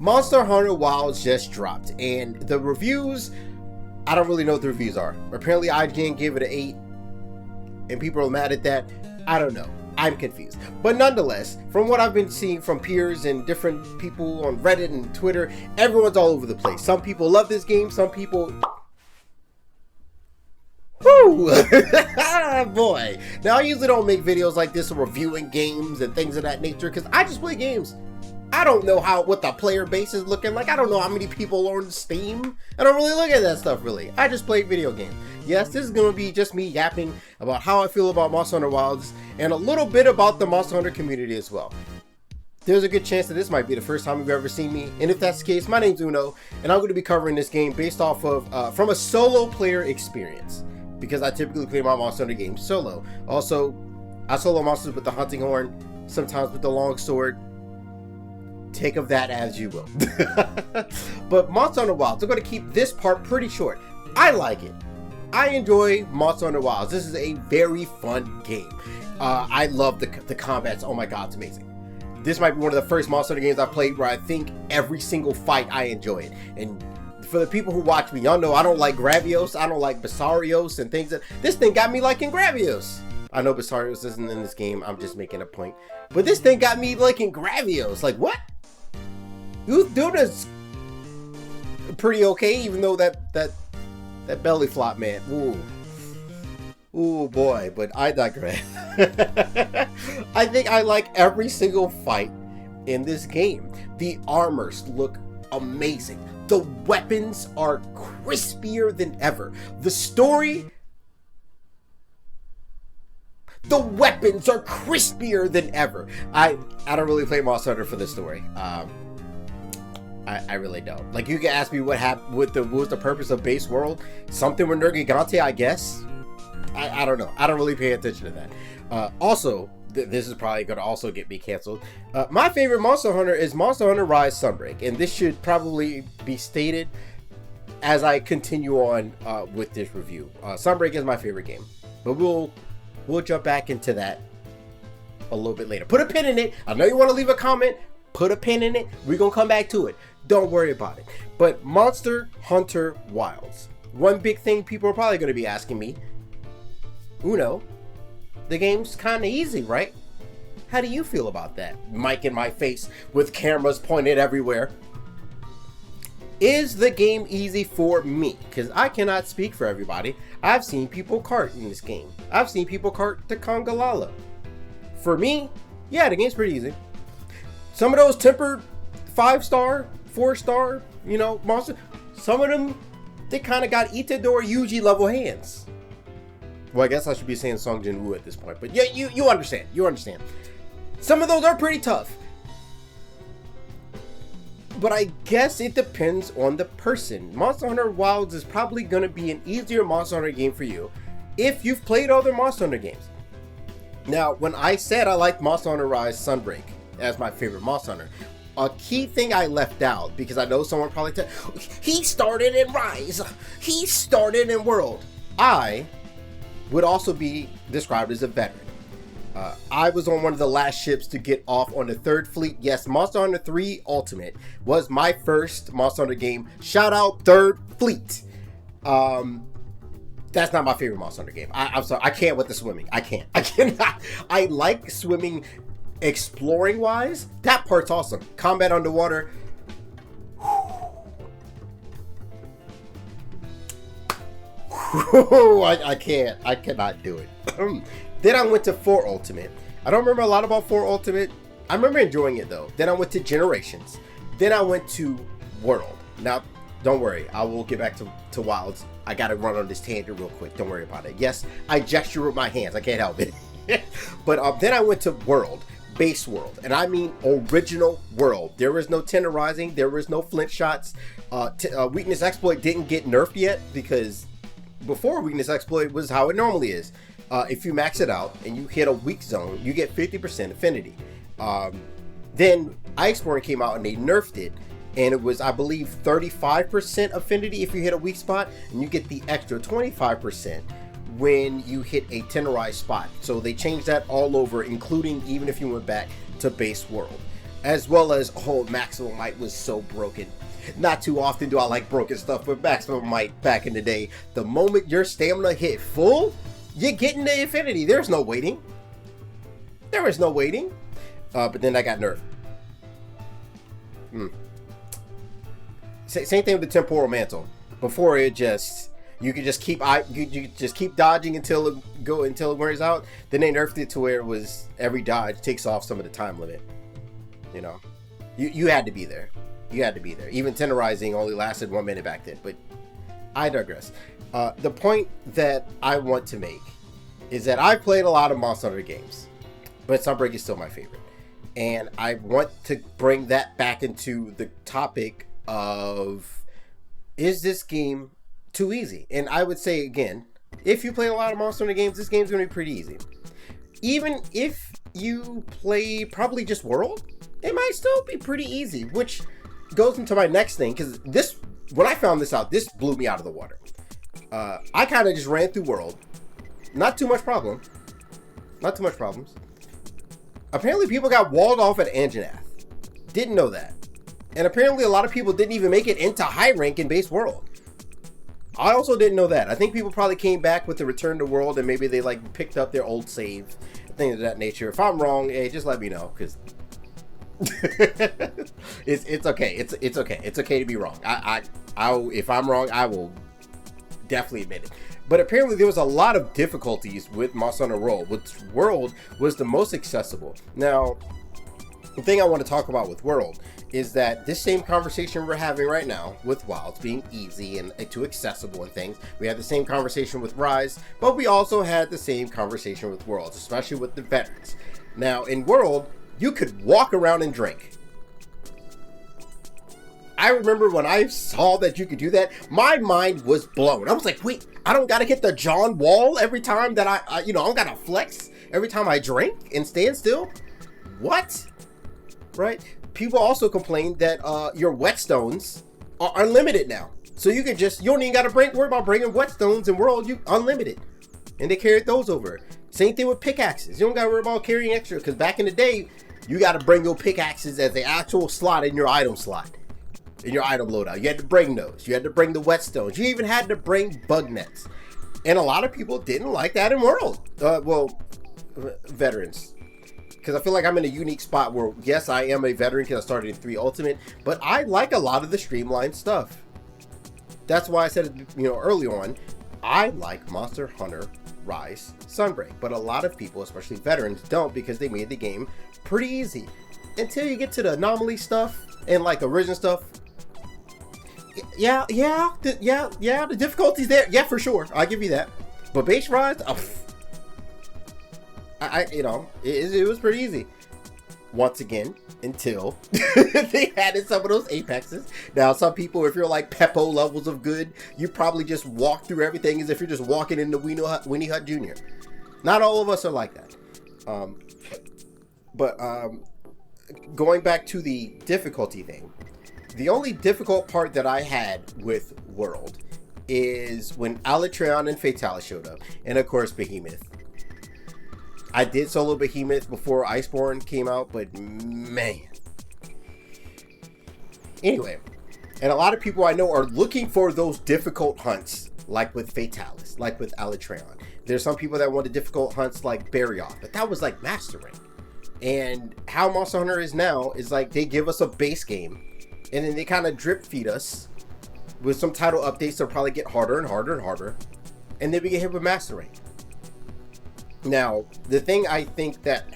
Monster Hunter Wilds just dropped, and the reviews, I don't really know what the reviews are. Apparently IGN gave it an 8, and people are mad at that. I don't know. I'm confused. But nonetheless, from what I've been seeing from peers and different people on Reddit and Twitter, everyone's all over the place. Some people love this game, some people... Woo! Boy. Now, I usually don't make videos like this reviewing games and things of that nature, because I just play games. I don't know what the player base is looking like. I don't know how many people are on Steam. I don't really look at that stuff, really. I just play video games. Yes, this is going to be just me yapping about how I feel about Monster Hunter Wilds and a little bit about the Monster Hunter community as well. There's a good chance that this might be the first time you've ever seen me, and if that's the case, my name's Uno, and I'm going to be covering this game based off of from a solo player experience, because I typically play my Monster Hunter games solo. Also, I solo monsters with the hunting horn, sometimes with the long sword. Take of that as you will. But Monster Hunter Wilds, I'm going to keep this part pretty short. I like it. I enjoy Monster Hunter Wilds. This is a very fun game. I love the combats. Oh my god, it's amazing. This might be one of the first Monster Hunter games I played where I think every single fight I enjoy it. And for the people who watch me, y'all know I don't like Gravios, I don't like Basarios and things. This thing got me liking Gravios. I know Basarios isn't in this game, I'm just making a point. But this thing got me liking Gravios. Like, what? You do this pretty okay, even though that belly flop, man. Ooh boy, but I digress. I think I like every single fight in this game. The armors look amazing. The weapons are crispier than ever. The story, the weapons are crispier than ever. I don't really play Monster Hunter for the story. I really don't. Like, you can ask me what happened with what was the purpose of Base World? Something with Nergigante, I guess. I don't know. I don't really pay attention to that. Also, this is probably going to also get me canceled. My favorite Monster Hunter is Monster Hunter Rise Sunbreak, and this should probably be stated as I continue on with this review. Sunbreak is my favorite game, but we'll jump back into that a little bit later. Put a pin in it. I know you want to leave a comment. Put a pin in it. We're going to come back to it. Don't worry about it. But Monster Hunter Wilds. One big thing people are probably going to be asking me, Uno, the game's kind of easy, right? How do you feel about that? Mic in my face with cameras pointed everywhere. Is the game easy for me? Because I cannot speak for everybody. I've seen people cart in this game. I've seen people cart the Congalala. For me, yeah, the game's pretty easy. Some of those tempered 5-star, 4-star, monsters, some of them, they kind of got Itadori Yuji level hands. Well, I guess I should be saying Song Jin-woo at this point, but yeah, you understand. You understand. Some of those are pretty tough. But I guess it depends on the person. Monster Hunter Wilds is probably going to be an easier Monster Hunter game for you if you've played other Monster Hunter games. Now, when I said I liked Monster Hunter Rise Sunbreak as my favorite Monster Hunter, a key thing I left out, because I know someone probably said, he started in Rise, he started in World. I would also be described as a veteran. I was on one of the last ships to get off on the 3rd Fleet. Yes, Monster Hunter 3 Ultimate was my first Monster Hunter game. Shout out 3rd Fleet. That's not my favorite Monster Hunter game. I'm sorry, I can't with the swimming. I cannot. I like swimming exploring wise. That part's awesome. Combat underwater. I cannot do it. Then I went to 4 Ultimate. I don't remember a lot about 4 Ultimate. I remember enjoying it though. Then I went to Generations. Then I went to World. Now, don't worry. I will get back to Wilds. I gotta run on this tangent real quick. Don't worry about it. Yes, I gesture with my hands. I can't help it. But then I went to World. Base World. And I mean original World. There was no tenderizing. There was no flint shots. Weakness Exploit didn't get nerfed yet, because before Weakness Exploit was how it normally is. If you max it out and you hit a weak zone, you get 50% affinity. Then Iceborne came out and they nerfed it, and it was, I believe, 35% affinity if you hit a weak spot, and you get the extra 25% when you hit a tenderized spot. So they changed that all over, including even if you went back to Base World. As well as, oh, Maximum Might was so broken. Not too often do I like broken stuff, but Maximum Might back in the day, the moment your stamina hit full, you get into infinity. There's no waiting. There is no waiting. But then I got nerfed. Same thing with the temporal mantle. Before it just, you could just keep dodging until it wears out. Then they nerfed it to where it was every dodge takes off some of the time limit. You know, you had to be there. You had to be there. Even tenderizing only lasted 1 minute back then. But I digress. The point that I want to make is that I played a lot of Monster Hunter games, but Sunbreak is still my favorite. And I want to bring that back into the topic of, is this game too easy? And I would say, again, if you play a lot of Monster Hunter games, this game's going to be pretty easy. Even if you play probably just World, it might still be pretty easy, which goes into my next thing, because this, when I found this out, this blew me out of the water. I kind of just ran through World. Not too much problem. Not too much problems. Apparently people got walled off at Anjanath. Didn't know that. And apparently a lot of people didn't even make it into high rank in base World. I also didn't know that. I think people probably came back with the return to World and maybe they like picked up their old save, things of that nature. If I'm wrong, hey, just let me know, because it's okay. It's okay. It's okay to be wrong. If I'm wrong, I will definitely admit it. But apparently there was a lot of difficulties with Monster Hunter World, which World was the most accessible. Now, the thing I want to talk about with World is that this same conversation we're having right now with Wilds being easy and too accessible and things, we had the same conversation with Rise, but we also had the same conversation with Worlds, especially with the veterans. Now, in World, you could walk around and drink. I remember when I saw that you could do that, my mind was blown. I was like, wait, I don't gotta hit the John Wall every time that I don't gotta flex every time I drink and stand still? What? Right? People also complained that your whetstones are unlimited now. So you can just, you don't even gotta worry about bringing whetstones in World, you unlimited. And they carried those over. Same thing with pickaxes. You don't gotta worry about carrying extra, because back in the day, you gotta bring your pickaxes as the actual slot in your item slot. In your item loadout. You had to bring those. You had to bring the whetstones. You even had to bring bug nets. And a lot of people didn't like that in World. Veterans. Because I feel like I'm in a unique spot where, yes, I am a veteran because I started in 3 Ultimate, but I like a lot of the streamlined stuff. That's why I said it, early on, I like Monster Hunter Rise Sunbreak. But a lot of people, especially veterans, don't, because they made the game pretty easy. Until you get to the anomaly stuff and like origin stuff. The difficulty's there. Yeah, for sure. I'll give you that. But base Rise, it was pretty easy. Once again, until they added some of those apexes. Now, some people, if you're like Peppo levels of good, you probably just walk through everything as if you're just walking into Winnie Hut Jr. Not all of us are like that. Going back to the difficulty thing, the only difficult part that I had with World is when Alatreon and Fatalis showed up, and of course Behemoth. I did solo Behemoth before Iceborne came out, but man. Anyway, and a lot of people I know are looking for those difficult hunts, like with Fatalis, like with Alatreon. There's some people that wanted difficult hunts like Barioth, but that was like mastering. And how Monster Hunter is now is like they give us a base game, and then they kind of drip feed us with some title updates that'll probably get harder and harder and harder, and then we get hit with mastering. Now, the thing I think that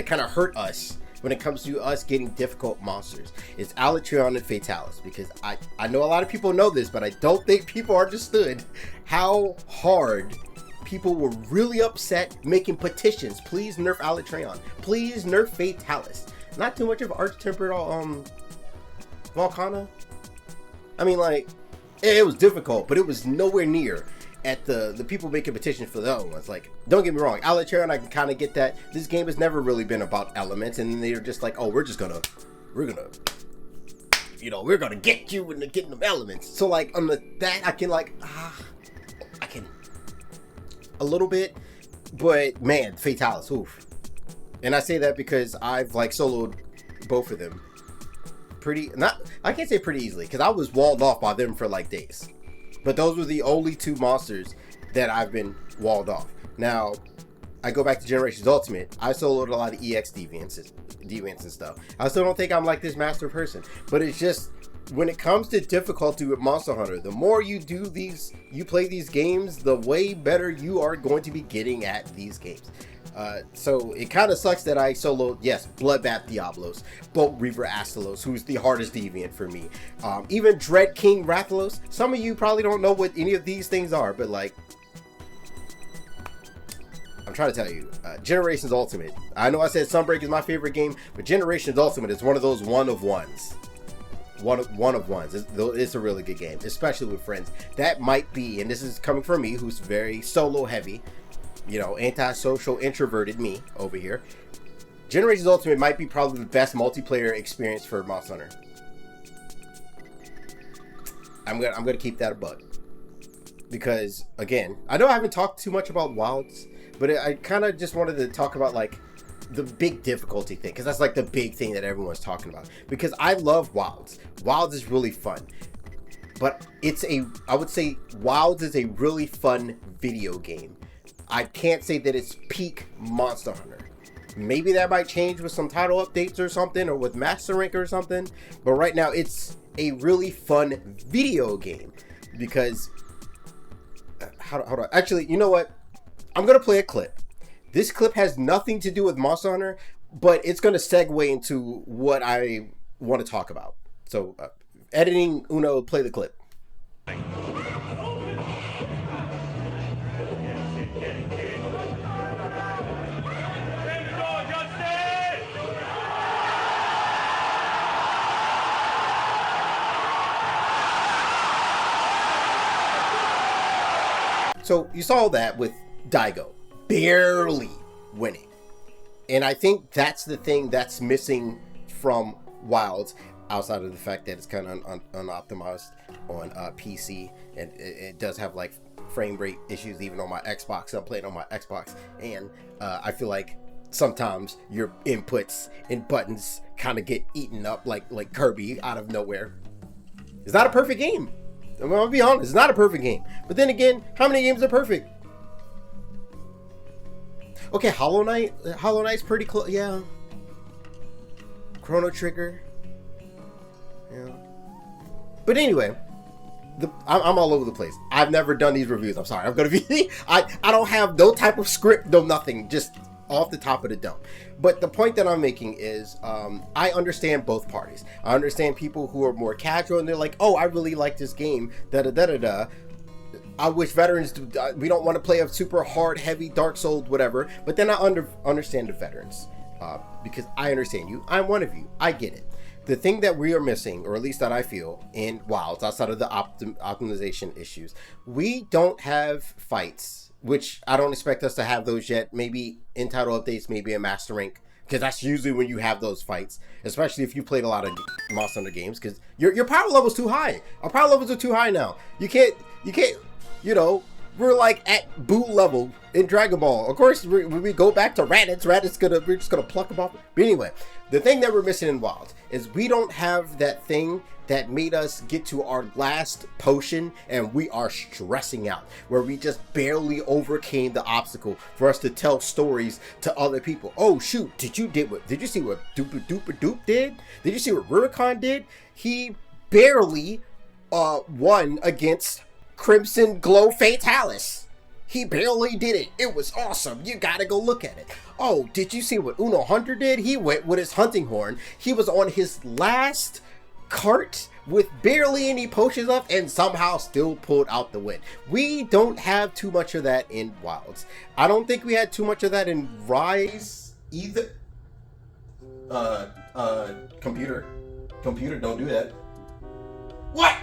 kind of hurt us when it comes to us getting difficult monsters is Alatreon and Fatalis, because I know a lot of people know this, but I don't think people understood how hard people were really upset making petitions. Please nerf Alatreon. Please nerf Fatalis. Not too much of Arch-Tempered Volcana. I mean, like, it was difficult, but it was nowhere near at the people making petitions for the other ones. Like, don't get me wrong, Alatreon, I can kind of get that. This game has never really been about elements, and they're just like, oh, we're gonna get you into getting them elements. So like on that, I can a little bit, but man, Fatalis, oof. And I say that because I've like soloed both of them I can't say pretty easily, because I was walled off by them for like days. But those were the only two monsters that I've been walled off. Now, I go back to Generations Ultimate. I soloed a lot of EX deviants and stuff. I still don't think I'm like this master person, but it's just when it comes to difficulty with Monster Hunter, the more you play these games, the way better you are going to be getting at these games. So it kind of sucks that I soloed, yes, Bloodbath Diablos, Bolt Reaver Astalos, who's the hardest deviant for me. Even Dread King Rathalos. Some of you probably don't know what any of these things are, but like, I'm trying to tell you, Generations Ultimate. I know I said Sunbreak is my favorite game, but Generations Ultimate is one of those one of ones. One of ones. It's a really good game, especially with friends. That might be, and this is coming from me, who's very solo heavy, you know, antisocial, introverted me over here. Generations Ultimate might be probably the best multiplayer experience for Monster Hunter. I'm gonna keep that a bug, because again, I know I haven't talked too much about Wilds, but I kind of just wanted to talk about like the big difficulty thing, because that's like the big thing that everyone's talking about. Because I love Wilds. Wilds is really fun, but I would say Wilds is a really fun video game. I can't say that it's peak Monster Hunter. Maybe that might change with some title updates or something, or with Master Rank or something. But right now, it's a really fun video game. Because, hold on. Actually, you know what? I'm going to play a clip. This clip has nothing to do with Monster Hunter, but it's going to segue into what I want to talk about. So, editing, Uno, play the clip. So you saw that with Daigo barely winning. And I think that's the thing that's missing from Wilds, outside of the fact that it's kind of unoptimized on PC. And it does have like frame rate issues even on my Xbox. I'm playing on my Xbox. And I feel like sometimes your inputs and buttons kind of get eaten up like Kirby out of nowhere. It's not a perfect game. I'm gonna be honest, it's not a perfect game. But then again, how many games are perfect? Okay, Hollow Knight's pretty close, yeah. Chrono Trigger, yeah. But anyway, I'm all over the place. I've never done these reviews. I'm sorry. I'm gonna be. I don't have no type of script, no nothing. Just off the top of the dome. But the point that I'm making is, I understand both parties. I understand people who are more casual and they're like, oh, I really like this game, da-da-da-da-da. I wish veterans, we don't want to play a super hard, heavy, Dark Souls, whatever. But then I understand the veterans, because I understand you. I'm one of you. I get it. The thing that we are missing, or at least that I feel, in Wilds, outside of the optimization issues, we don't have fights, which I don't expect us to have those yet. Maybe in title updates, maybe a Master Rank, because that's usually when you have those fights, especially if you played a lot of Monster Hunter games, because your power level's too high. Our power levels are too high now. You can't, you know, we're like at boot level in Dragon Ball. Of course, when we go back to Raditz, we're just gonna pluck them off. But anyway, the thing that we're missing in Wilds is we don't have that thing that made us get to our last potion and we are stressing out, where we just barely overcame the obstacle for us to tell stories to other people. Oh shoot, did you see what Doop did? Did you see what Rurikon did? He barely won against Crimson Glow Fatalis. He barely did it. It was awesome. You gotta go look at it. Oh, did you see what Uno Hunter did? He went with his hunting horn. He was on his last cart with barely any potions left and somehow still pulled out the win. We don't have too much of that in Wilds. I don't think we had too much of that in Rise either. Computer, don't do that. What?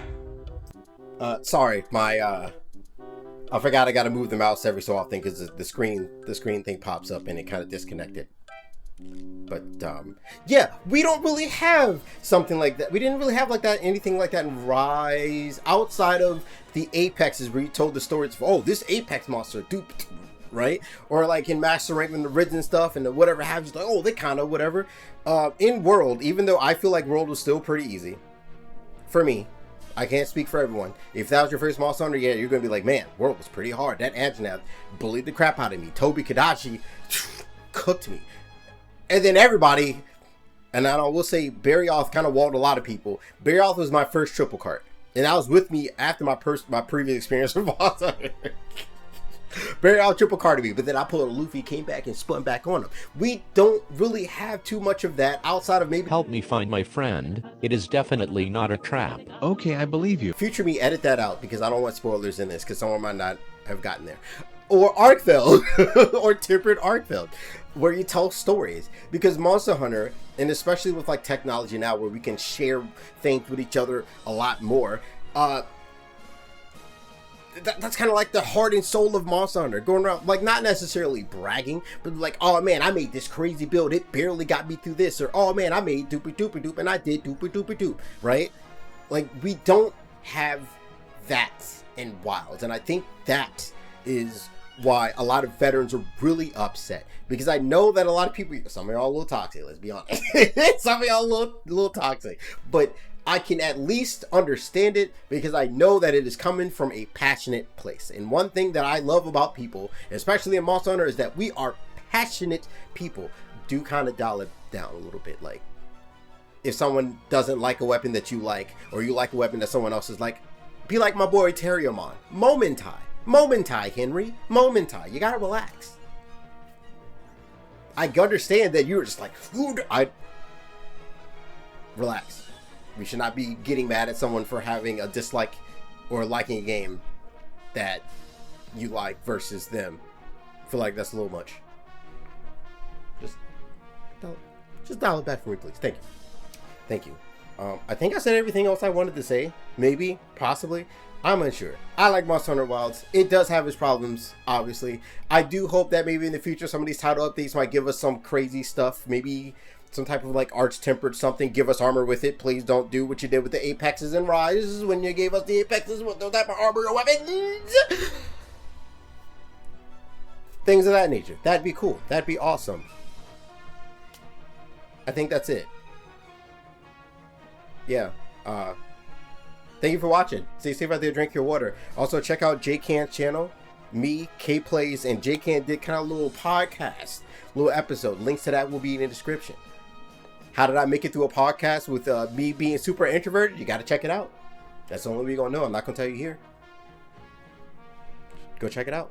Sorry, I forgot I gotta move the mouse every so often because the screen thing pops up and it kind of disconnected. But yeah, we don't really have something like that. We didn't really have like that, anything like that in Rise, outside of the Apexes where you told the stories. Oh, this Apex monster, dude, right? Or like in Master Rank when the rids and stuff and the whatever have you, like, oh, they kind of whatever. In World, even though I feel like World was still pretty easy for me, I can't speak for everyone. If that was your first Monster Hunter, yeah, you're gonna be like, man, World was pretty hard. That Anjanath bullied the crap out of me. Tobi Kadachi cooked me. And then everybody, and I will say Barryoth kind of walled a lot of people. Barryoth was my first triple cart. And that was with me after my previous experience with Monster Hunter. Barryoth triple carded me, but then I pulled a Luffy, came back and spun back on him. We don't really have too much of that outside of maybe... Help me find my friend. It is definitely not a trap. Okay, I believe you. Future me, edit that out because I don't want spoilers in this because someone might not have gotten there. Or Arkfeld, or Tempered Arkfeld, where you tell stories. Because Monster Hunter, and especially with like technology now where we can share things with each other a lot more, that's kind of like the heart and soul of Monster Hunter. Going around, like, not necessarily bragging, but like, oh man, I made this crazy build. It barely got me through this. Or, oh man, I made doopy doopy doop and I did doopy doopy doop, right? Like, we don't have that in Wilds. And I think that is why a lot of veterans are really upset. Because I know that a lot of people, some of y'all a little toxic, let's be honest. Some of y'all a little toxic. But I can at least understand it because I know that it is coming from a passionate place. And one thing that I love about people, especially in Monster Hunter, is that we are passionate people. Do kind of dial it down a little bit. Like, if someone doesn't like a weapon that you like, or you like a weapon that someone else is like, be like my boy Terriermon. Momentai, Henry. Momentai. You gotta relax. I understand that you're just like, relax. We should not be getting mad at someone for having a dislike or liking a game that you like versus them. I feel like that's a little much. Just dial it back for me, please. Thank you. Thank you. I think I said everything else I wanted to say. Maybe, possibly. I'm unsure. I like Monster Hunter Wilds. It does have its problems, obviously. I do hope that maybe in the future some of these title updates might give us some crazy stuff. Maybe some type of like arch tempered something. Give us armor with it. Please don't do what you did with the Apexes and Rise when you gave us the Apexes with no type of armor or weapons. Things of that nature. That'd be cool. That'd be awesome. I think that's it. Yeah. Thank you for watching. Stay safe out there. Drink your water. Also, check out Jaycan's channel. Me, Kplays, and Jaycan did kind of a little podcast, little episode. Links to that will be in the description. How did I make it through a podcast with me being super introverted? You got to check it out. That's the only way you're going to know. I'm not going to tell you here. Go check it out.